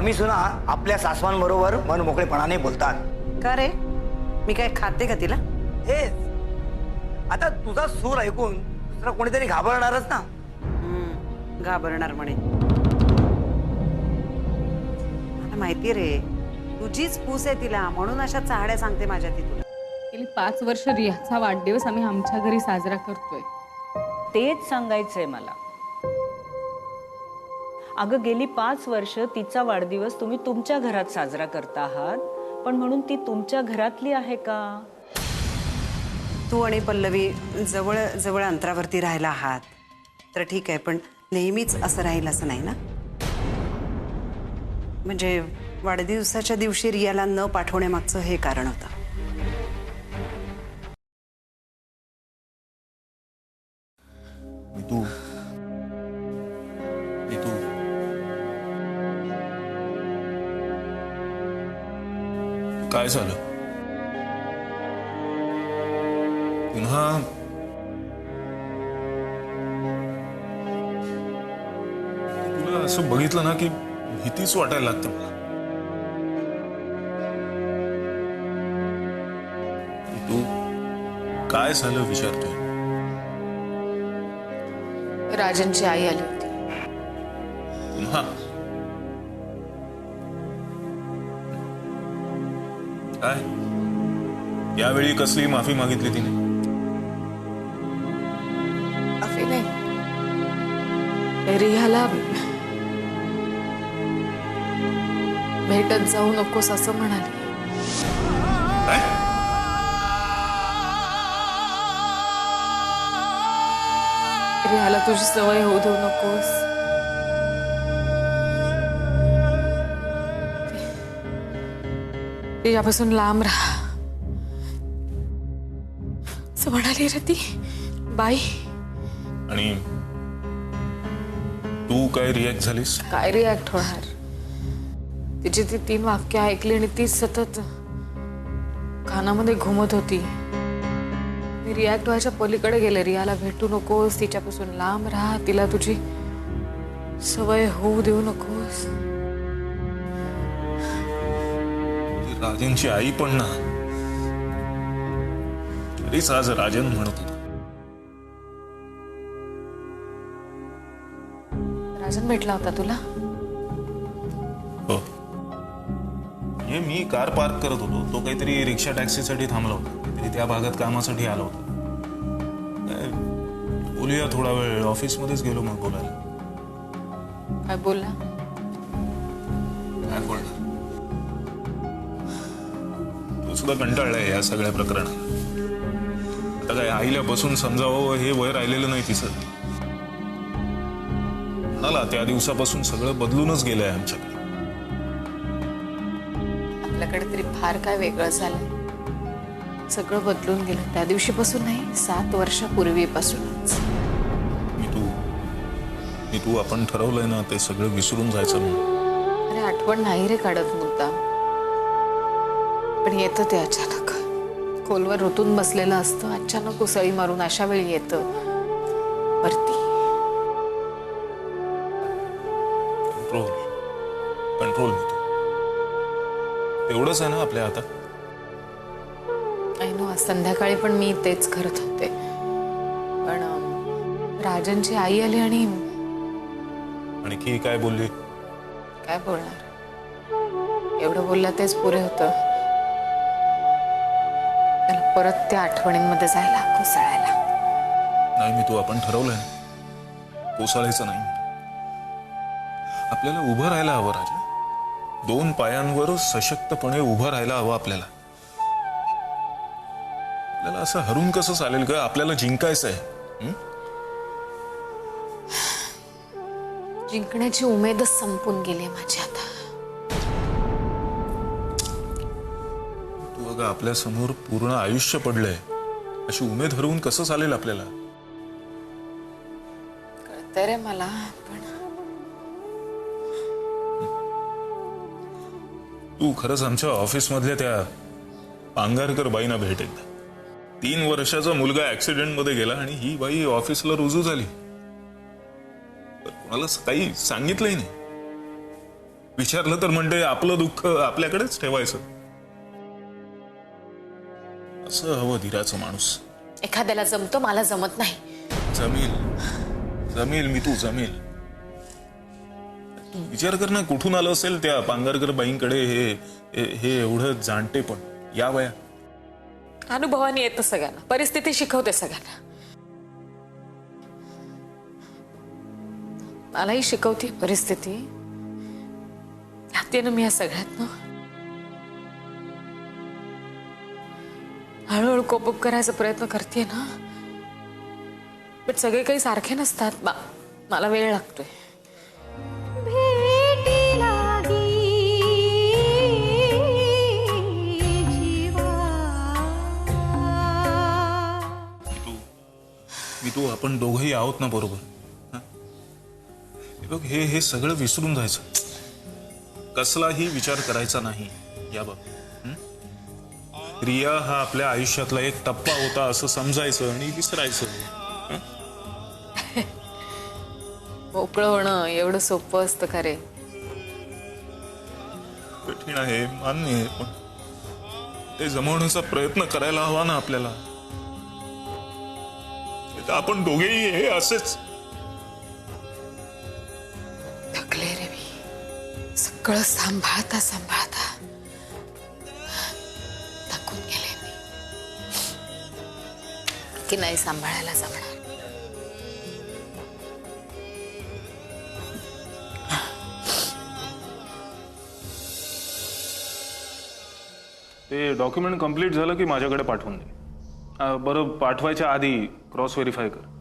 आम्ही सुना आपल्या सासवांबरोबर मन मोकळेपणाने बोलतात. का रे, मी काय खाते का तिला? हे आता तुझा सूर ऐकून दुसरा कोणीतरी घाबरणारच ना. घाबरणार म्हणे. मला माहिती रे, तुझीच पूस आहे तिला, म्हणून अशा चाहड्या सांगते माझ्या ती तुला. गेली 5 वर्ष रियाचा वाढदिवस आम्ही आमच्या घरी साजरा करतोय. तेच सांगायचंय मला. अगं गेली 5 वर्ष तिचा वाढदिवस तुम्ही तुमच्या घरात साजरा करता आहात, पण म्हणून ती तुमच्या घरातली आहे का? तू आणि पल्लवी जवळ जवळ अंतरावरती राहायला आहात तर ठीक आहे, पण नेहमीच असं राहील असं नाही ना. म्हणजे वाढदिवसाच्या दिवशी रियाला न पाठवण्यामागचं हे कारण होतं. नीतू, नीतू, काय झालं? पुन्हा तुला असं बघितलं ना की भीतीच वाटायला लागतं मला. तू काय झालं विचारतोय? राजनची आई आली होती. पुन्हा काय? यावेळी कसली माफी मागितली तिने? माफी नाही, रियाला भेटत जाऊ नकोस असं म्हणाली. काय? रियाला तुझी सवय होऊ देऊ नकोस. तिच्यापासून लांब राहा असं म्हणाली रे ती बाई. आणि तू काय रिॲक्ट झालीस? काय रिॲक्ट होणार? तिची ती 3 वाक्य ऐकली आणि ती सतत कानामध्ये घुमत होती. मी रिॲक्ट व्हायच्या पलीकडे गेले. रियाला भेटू नकोस, तिच्यापासून लांब राहा, तिला तुझी सवय होऊ देऊ नकोस. राजनची आई पण ना, तरीच आज राजन म्हणत होता. राजन भेटला होता तुला? हो, हे मी कार पार्क करत होतो, तो काहीतरी रिक्षा टॅक्सीसाठी थांबला होता, काहीतरी त्या भागात कामासाठी आला होता. बोलूया थोडा वेळ, ऑफिसमध्येच गेलो मग बोलायला. काय बोलला? काय बोलणार? तू सुद्धा कंटाळलाय या सगळ्या प्रकरणात. आता काय आईला बसून समजावं हे वय राहिलेलं नाही तिचं. म्हणाला त्या दिवसापासून सगळं बदलूनच गेलंय आमच्याकडे. आपल्याकडे तरी फार काय वेगळं झालंय. सगळं बदलून गेलं त्या दिवशीपासून नाही, 7 वर्षापूर्वीपासूनच. मी तू आपण ठरवलंय ना ते सगळं विसरून जायचं म्हणून. अरे आठवण नाही रे काढत मुद्दाम, पण येतं ते अचानक. खोलवर रुतून बसलेलं असतं, अचानक उसळी मारून अशा वेळी येतं वरती. कंट्रोल कंट्रोल मी तू एवढंच आहे ना आपल्या हातात. आई नो, संध्याकाळी पण मी तेच करत होते, पण राजनची आई आली आणि आणखी काय बोलली? काय बोलणार, एवढं बोलला तेच पुरे होतं. त्याला परत त्या आठवणींमध्ये जायला, कोसळायला. नाही मी तू आपण ठरवलंय, कोसळायचं नाही. आपल्याला उभं राहायला हवं राजा. 2 पायांवर सशक्तपणे उभं राहायला हवं आपल्याला. आपल्याला असं हरून कसं चालेल का? आपल्याला जिंकायचं आहे. जिंकण्याची उमेदच संपून गेली माझी आता. तू अगं आपल्या समोर पूर्ण आयुष्य पडलंय, अशी उमेद हरवून कसं चालेल आपल्याला? कळतंय रे मला, पण तू खरंच आमच्या ऑफिसमधल्या त्या पांगारकर बाईंना भेट एकदा. 3 वर्षाचा मुलगा ऍक्सिडेंट मध्ये गेला आणि ही बाई ऑफिसला रुजू झाली. कोणाला काही सांगितलंही नाही. विचारलं तर म्हणते आपलं दुःख आपल्याकडेच ठेवायचं. असं हवं धीराचं माणूस. एखाद्याला जमतं, मला जमत नाही. जमेल मी, तू जमेल. तू विचार कर ना, कुठून आलं असेल त्या पांगारकर बाईंकडे हे एवढं जाणते पण या वया. अनुभवाने येतं सगळ्यांना, परिस्थिती शिकवते सगळ्यांना. मलाही शिकवते परिस्थिती. लागते ना मी या सगळ्यात ना. हळूहळू कोप करायचा प्रयत्न करते ना, पण सगळे काही सारखे नसतात. मला वेळ लागतोय. मी तू आपण दोघंही आहोत ना बरोबर. बघ हे सगळं विसरून जायचं, कसलाही विचार करायचा नाही याबाबत. रिया हा आपल्या आयुष्यातला एक टप्पा होता असं समजायचं आणि विसरायचं. मोकळं होणं एवढं सोपं असतं का रे? कठीण आहे, मान्य आहे, पण ते जमवण्याचा प्रयत्न करायला हवा ना आपल्याला. आपण दोघेही हे असेच थकले रे मी. सगळं सांभाळता सांभाळता थकून गेले मी. की नाही सांभाळायला जमणार. ते डॉक्युमेंट कंप्लीट झालं की माझ्याकडे पाठवून दे. बरं, पाठवायच्या आधी क्रॉस व्हेरीफाय कर.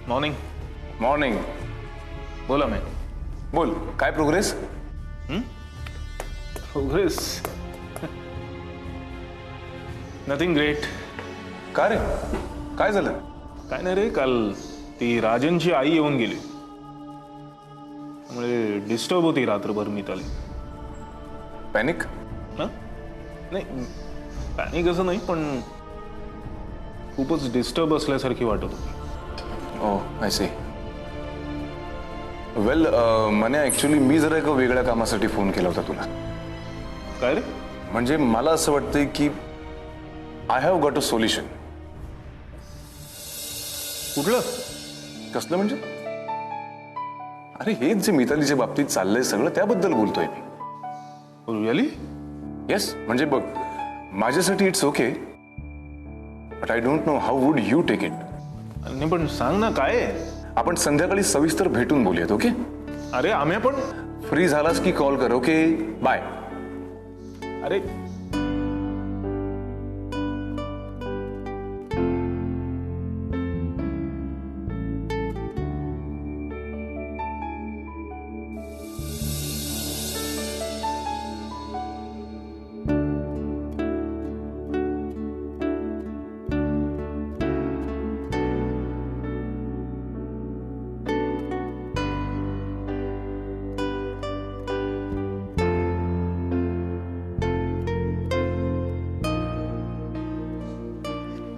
मॉर्निंग. मॉर्निंग. बोला मॅम. बोल, काय प्रोग्रेस? Progress nothing great. का रे, काय झालं? काय नाही रे, काल ती राजनची आई येऊन गेली, त्यामुळे डिस्टर्ब होती रात्रभर मिताली. पॅनिक? नाही, पॅनिक असं नाही, पण खूपच डिस्टर्ब असल्यासारखी वाटत होती. I C. वेल, मने ऍक्च्युली मी जरा एका वेगळ्या कामासाठी फोन केला होता तुला. काय रे? म्हणजे मला असं वाटतंय की I have got a solution. कुठलं? कसलं म्हणजे? अरे हेच जे मितालीच्या बाबतीत चाललंय सगळं, त्याबद्दल बोलतोय मी. रिअली? येस. म्हणजे बघ, माझ्यासाठी it's okay, but I don't know how would you take it. नाही, पण सांग ना काय आहे. आपण संध्याकाळी सविस्तर भेटून बोलूयात. ओके? अरे आम्ही पण फ्री झालास की कॉल कर. Okay, bye. अरे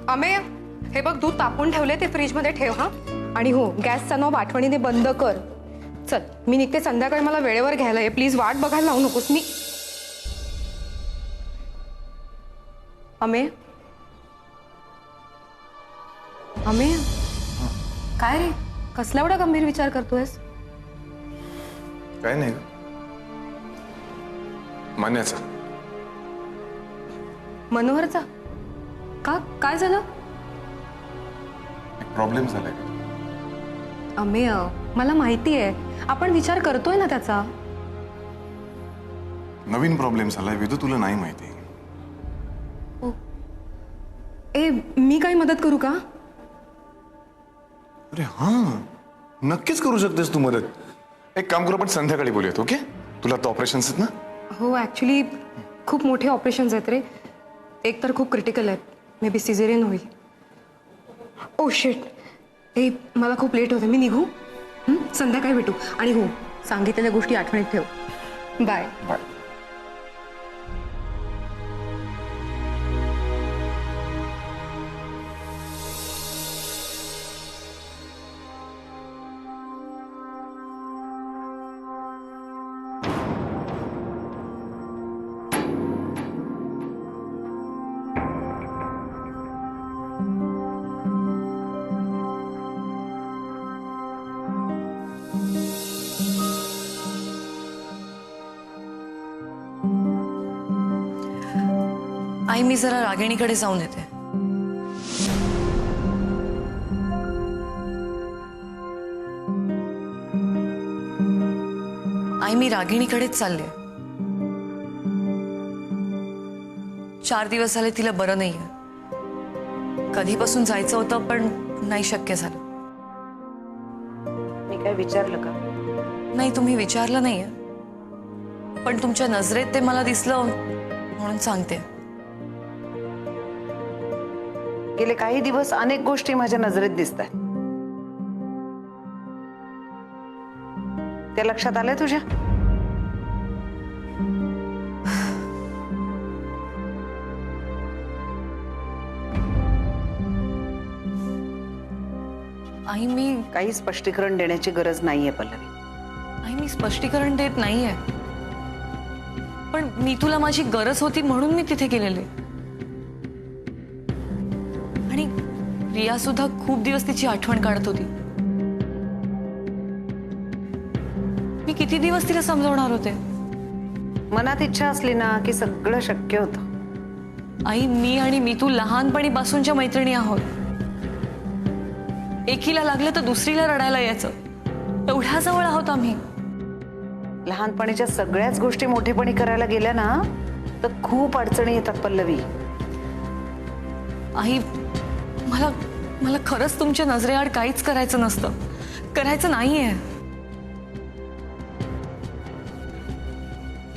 अमेय, हे बघ, दूध तापून ठेवले, ते फ्रीज मध्ये ठेव हा. आणि हो, गॅसचा नॉब आठवणीने बंद कर. चल, मी निघते. संध्याकाळी मला वेळेवर घ्यायला ये प्लीज. वाट बघायला लावू नकोस. मी अमेय, अमेय, काय रे, कसला एवढा गंभीर विचार करतोयस? काय नाही, मान्याचा. मनोहरचा का? काय झालं? एक प्रॉब्लेम झालाय. अमेय, मला माहिती आहे, आपण विचार करतोय ना त्याचा. नवीन प्रॉब्लेम झालाय विदू, तुला नाही माहिती. ए, मी काही मदत करू का? अरे हां, नक्कीच करू शकतेस तू मदत. एक काम करू, आपण संध्याकाळी बोलूयात. ओके? तुला आता ऑपरेशन्स आहेत ना? हो ॲक्च्युली खूप मोठे ऑपरेशन्स आहेत रे. एक तर खूप क्रिटिकल आहे, मे बी सिझेरियन होईल. ओ शिट, हे मला खूप लेट होतं, मी निघू? संध्याकाळी भेटू. आणि हो, सांगितलेल्या गोष्टी आठवणीत ठेव. बाय. बाय. आई, मी जरा रागिणीकडे जाऊन येते. आई, मी रागिणीकडेच चालले. 4 दिवस झाले तिला बरं नाहीये. कधीपासून जायचं होतं पण नाही शक्य झालं. मी काय विचारलं का? नाही, तुम्ही विचारलं नाहीये, पण तुमच्या नजरेत ते मला दिसलं म्हणून सांगते. गेले काही दिवस अनेक गोष्टी माझ्या नजरेत दिसतात. त्या लक्षात आलंय तुझ्या? आई, मी काही स्पष्टीकरण देण्याची गरज नाहीये पल्लवी. आई, मी स्पष्टीकरण देत नाहीये, पण मी तुला माझी गरज होती म्हणून मी तिथे गेलेले. आणि रिया सुद्धा खूप दिवस तिची आठवण काढत होती. मी किती दिवस तिला समजवणार होते. मनात इच्छा असली ना की सगळं शक्य होतं. आई, मी आणि मीतू लहानपणीपासूनच्या मैत्रिणी आहोत. एकीला लागलं तर दुसरीला रडायला यायचं, एवढ्या जवळ आहोत आम्ही. लहानपणीच्या सगळ्याच गोष्टी मोठेपणी करायला गेल्या ना तर खूप अडचणी येतात पल्लवी. आई, मला खरंच तुमच्या नजरेआड काहीच करायचं नसतं, करायचं नाहीये.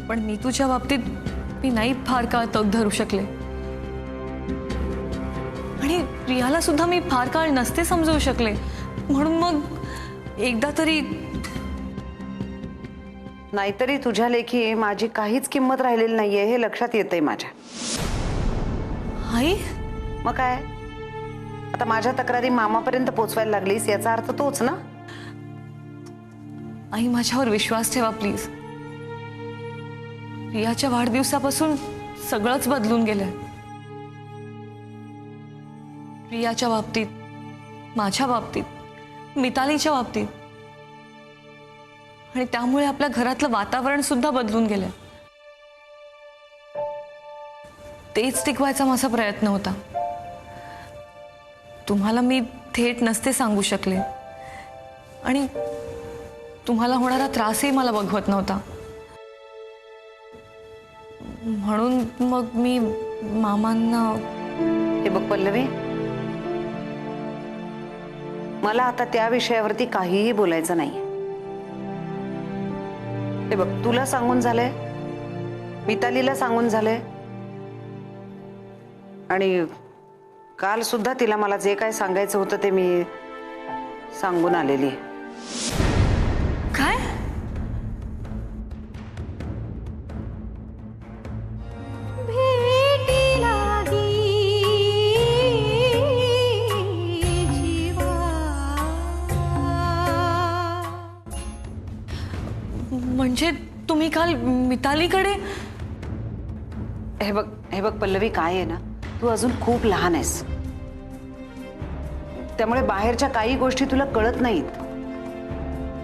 पण मी तुझ्या बाबतीत मी नाही फार काळ तग धरू शकले. आणि रियाला सुद्धा मी फार काळ नसते समजवू शकले. म्हणून मग एकदा तरी. नाहीतरी तुझ्या लेखी माझी काहीच किंमत राहिलेली नाहीये हे लक्षात येतंय माझ्या. आई, मग काय आता माझ्या तक्रारी मामापर्यंत पोचवायला लागलीस याचा अर्थ तोच ना? आई, माझ्यावर विश्वास ठेवा प्लीज. रियाच्या वाढदिवसापासून सगळंच बदलून गेलंय. रियाच्या बाबतीत, माझ्या बाबतीत, मितालीच्या बाबतीत. आणि त्यामुळे आपल्या घरातलं वातावरण सुद्धा बदलून गेलंय. तेच टिकवायचा माझा प्रयत्न होता. तुम्हाला मी थेट नसते सांगू शकले आणि तुम्हाला होणारा त्रासही मला बघवत नव्हता. म्हणून मग मी मामांना. हे बघ पल्लवी, मला आता त्या विषयावरती काहीही बोलायचं नाही. हे बघ, तुला सांगून झालंय, मितालीला सांगून झालंय, आणि काल सुद्धा तिला मला जे काय सांगायचं होतं ते मी सांगून आलेली. काय? म्हणजे तुम्ही काल मितालीकडे. हे बघ पल्लवी, काय आहे ना, तू अजून खूप लहान आहेस, त्यामुळे बाहेरच्या काही गोष्टी तुला कळत नाहीत.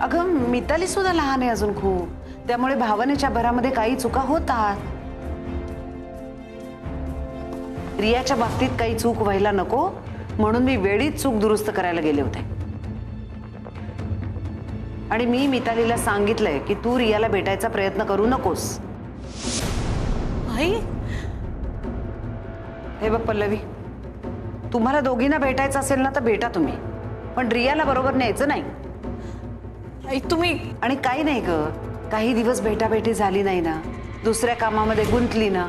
अगं, मिताली सुद्धा लहान आहे अजून खूप, त्यामुळे भावनेच्या भरामध्ये काही चुका होतात. रियाच्या बाबतीत काही चूक व्हायला नको म्हणून मी वेळीच चूक दुरुस्त करायला गेले होते. आणि मी मितालीला सांगितलंय की तू रियाला भेटायचा प्रयत्न करू नकोस. आई, हे बघ पल्लवी, तुम्हाला दोघींना भेटायचं असेल ना तर भेटा तुम्ही, पण रियाला बरोबर न्यायचं नाही. आई तुम्ही आणि काही नाही ग, काही दिवस भेटाभेटी झाली नाही ना, दुसऱ्या कामामध्ये गुंतली ना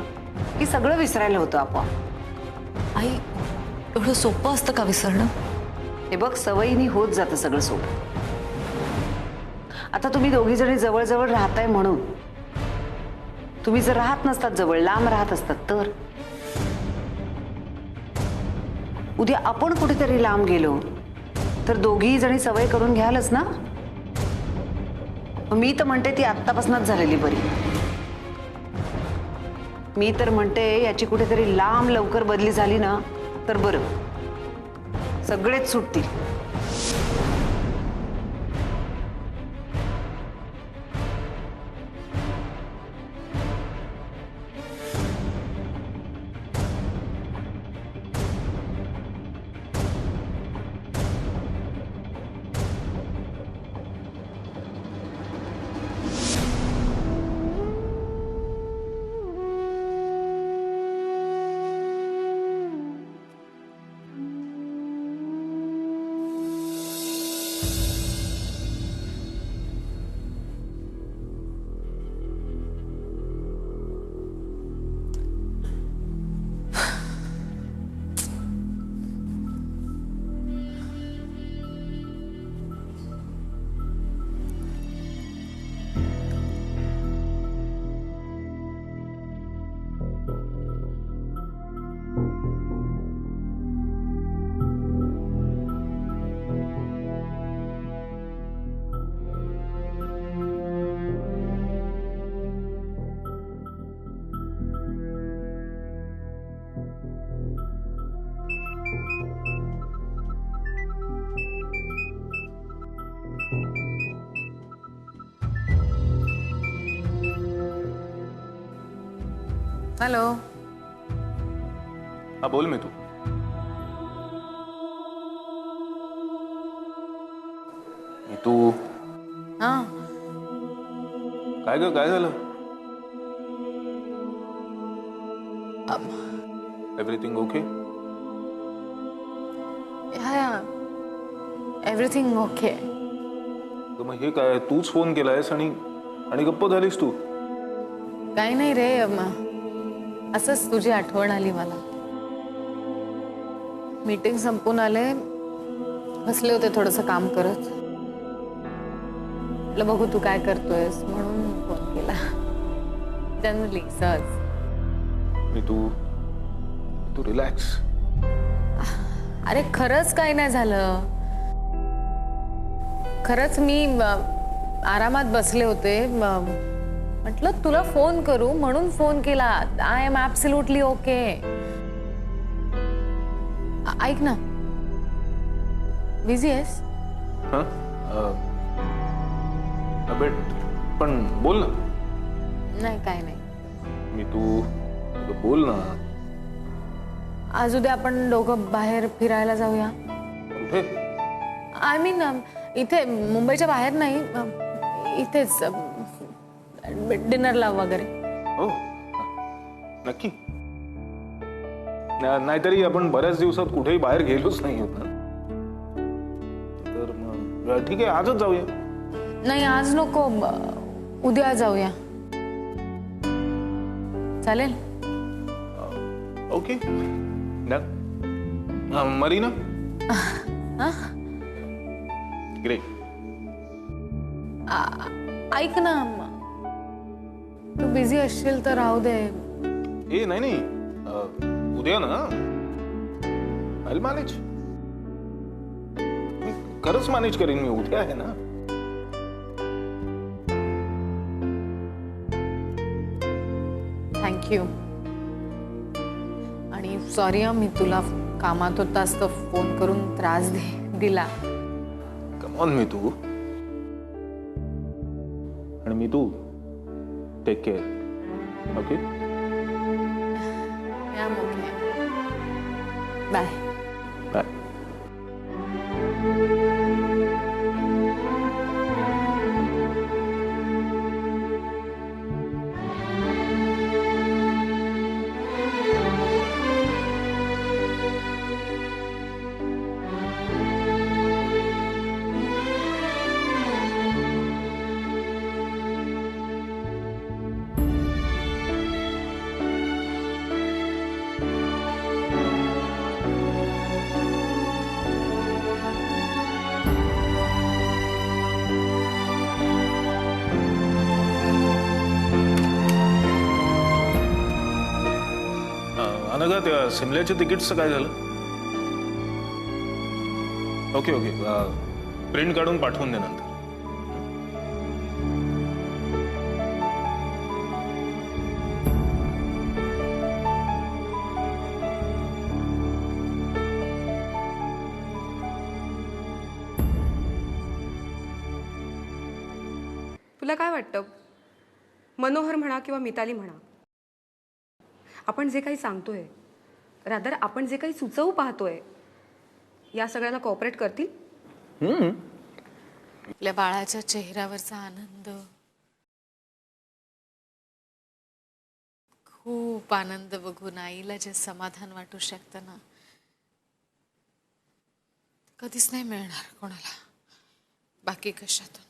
की सगळं विसरायला होतं आपोआप. आई एवढं सोपं असतं का विसरणं? हे बघ, सवयीने होत जातं सगळं सोबत. आता तुम्ही दोघी जणी जवळ राहताय म्हणून. तुम्ही जर राहत नसतात जवळ, लांब राहत असतात तर उद्या आपण कुठेतरी लांब गेलो तर दोघी जणी सवय करून घ्यालच ना. मी तर म्हणते ती आत्तापासूनच झालेली बरी. मी तर म्हणते याची कुठेतरी लांब लवकर बदली झाली ना तर बरं, सगळेच सुटतील. हॅलो. हा बोल मी तू. तू हा काय ग, काय झालं? Everything okay? Everything okay. मग हे काय, तूच फोन केलायस आणि गप्प झालीस तू? काही नाही रे, असंच तुझी आठवण आली मला. मीटिंग संपून आले, बसले होते थोडंसं काम करत. म्हटलं बघू तू काय करतोयस म्हणून फोन केला. जनरली सहज. मी तू रिलॅक्स. अरे खरंच काही नाही झालं. खरंच मी आरामात बसले होते. म्हटलं तुला फोन करू म्हणून फोन केला. I am absolutely okay. ऐक ना, बिझी आहेस? पण बोल ना. नाही काय नाही. मी तू बोल ना. आज उद्या आपण दोघं बाहेर फिरायला जाऊया. कुठे? आय मीन इथे मुंबईच्या बाहेर नाही, इथेच डिनरला वगैरे. हो नक्की. नाहीतरी आपण बऱ्याच दिवसात कुठेही बाहेर गेलोच नाही होत ना. तर मग ठीक आहे, आजच जाऊया. नाही आज नको, उद्या जाऊया. चालेल? Okay marina. ग्रेट. ऐक ना, तू बिझी असशील तर राहू दे. ए नाही, उद्या ना. I manage. खरंच मॅनेज करीन मी. उद्या आहे ना. थँक्यू. आणि सॉरी मी तुला कामात होतास तर फोन करून त्रास दिला. कम ऑन मी तू. आणि मी तू take care. Okay bye. Bye. Anagha त्या सिमल्याच्या तिकीटचं काय झालं? ओके ओके, प्रिंट काढून पाठवून दे नंतर. तुला काय वाटतं, मनोहर म्हणा किंवा मिताली म्हणा, आपण जे काही सांगतोय, रादर आपण जे काही सुचवू पाहतोय, या सगळ्यांना कॉपरेट करतील? आपल्या बाळाच्या चेहऱ्यावरचा आनंद, खूप आनंद बघून आईला जे समाधान वाटू शकतं ना, कधीच नाही मिळणार कोणाला बाकी कशातून.